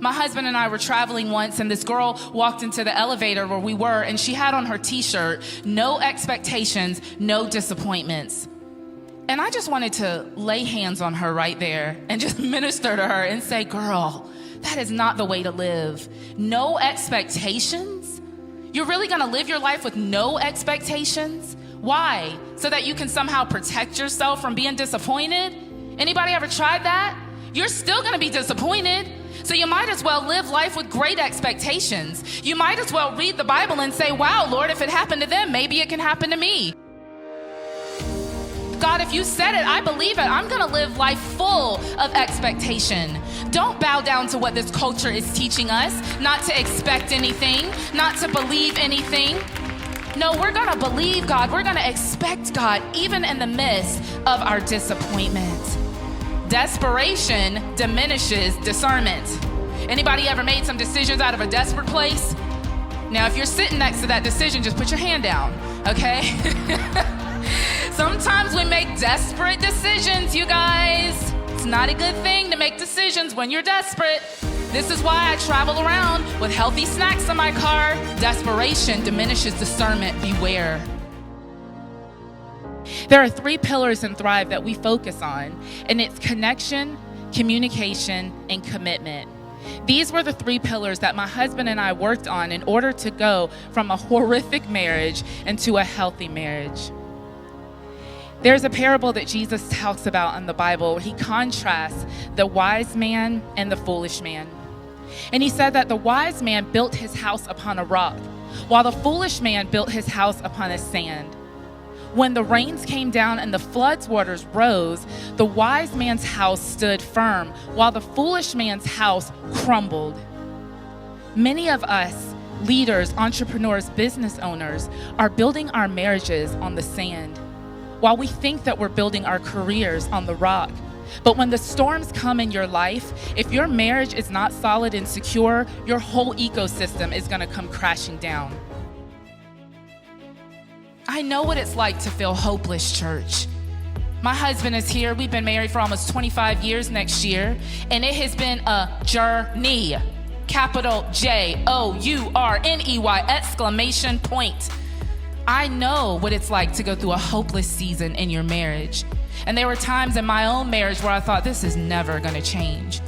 My husband and I were traveling once, and this girl walked into the elevator where we were, and she had on her t-shirt, "No expectations, no disappointments." And I just wanted to lay hands on her right there and just minister to her and say, "Girl, that is not the way to live. No expectations? You're really gonna live your life with no expectations? Why? So that you can somehow protect yourself from being disappointed? Anybody ever tried that? You're still gonna be disappointed. So you might as well live life with great expectations. You might as well read the Bible and say, wow, Lord, if it happened to them, maybe it can happen to me. God, if you said it, I believe it. I'm gonna live life full of expectation. Don't bow down to what this culture is teaching us, not to expect anything, not to believe anything. No, we're gonna believe God. We're gonna expect God, even in the midst of our disappointment. Desperation diminishes discernment. Anybody ever made some decisions out of a desperate place? Now, if you're sitting next to that decision, just put your hand down, okay? Sometimes we make desperate decisions, you guys. It's not a good thing to make decisions when you're desperate. This is why I travel around with healthy snacks in my car. Desperation diminishes discernment. Beware. There are 3 pillars in Thrive that we focus on, and it's connection, communication, and commitment. These were the 3 pillars that my husband and I worked on in order to go from a horrific marriage into a healthy marriage. There's a parable that Jesus talks about in the Bible where he contrasts the wise man and the foolish man. And he said that the wise man built his house upon a rock, while the foolish man built his house upon a sand. When the rains came down and the floods waters rose, the wise man's house stood firm, while the foolish man's house crumbled. Many of us, leaders, entrepreneurs, business owners, are building our marriages on the sand, while we think that we're building our careers on the rock. But when the storms come in your life, if your marriage is not solid and secure, your whole ecosystem is gonna come crashing down. I know what it's like to feel hopeless, church. My husband is here. We've been married for almost 25 years next year, and it has been a journey. Capital Journey, exclamation point. I know what it's like to go through a hopeless season in your marriage. And there were times in my own marriage where I thought, this is never gonna change.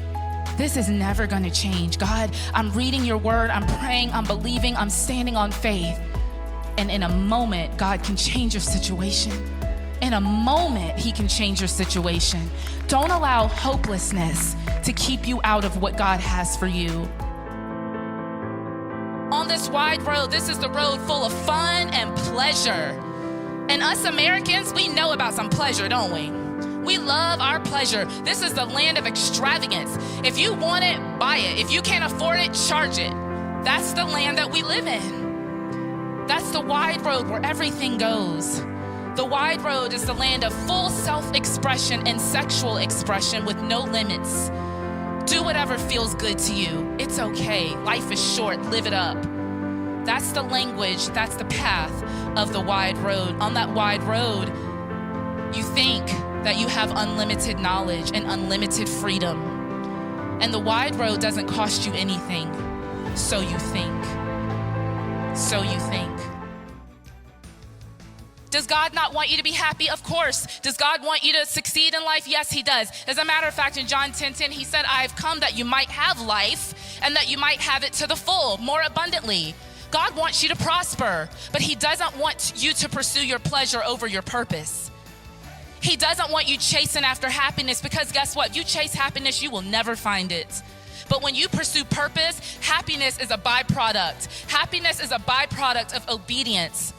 This is never gonna change. God, I'm reading your word, I'm praying, I'm believing, I'm standing on faith. And in a moment, God can change your situation. In a moment, he can change your situation. Don't allow hopelessness to keep you out of what God has for you. On this wide road, this is the road full of fun and pleasure. And us Americans, we know about some pleasure, don't we? We love our pleasure. This is the land of extravagance. If you want it, buy it. If you can't afford it, charge it. That's the land that we live in. That's the wide road where everything goes. The wide road is the land of full self-expression and sexual expression with no limits. Do whatever feels good to you. It's okay. Life is short. Live it up. That's the language, that's the path of the wide road. On that wide road, you think that you have unlimited knowledge and unlimited freedom. And the wide road doesn't cost you anything. So you think. So you think. Does God not want you to be happy? Of course. Does God want you to succeed in life? Yes, he does. As a matter of fact, in John 10:10, he said, I have come that you might have life and that you might have it to the full, more abundantly. God wants you to prosper, but he doesn't want you to pursue your pleasure over your purpose. He doesn't want you chasing after happiness, because guess what? If you chase happiness, you will never find it. But when you pursue purpose, happiness is a byproduct. Happiness is a byproduct of obedience.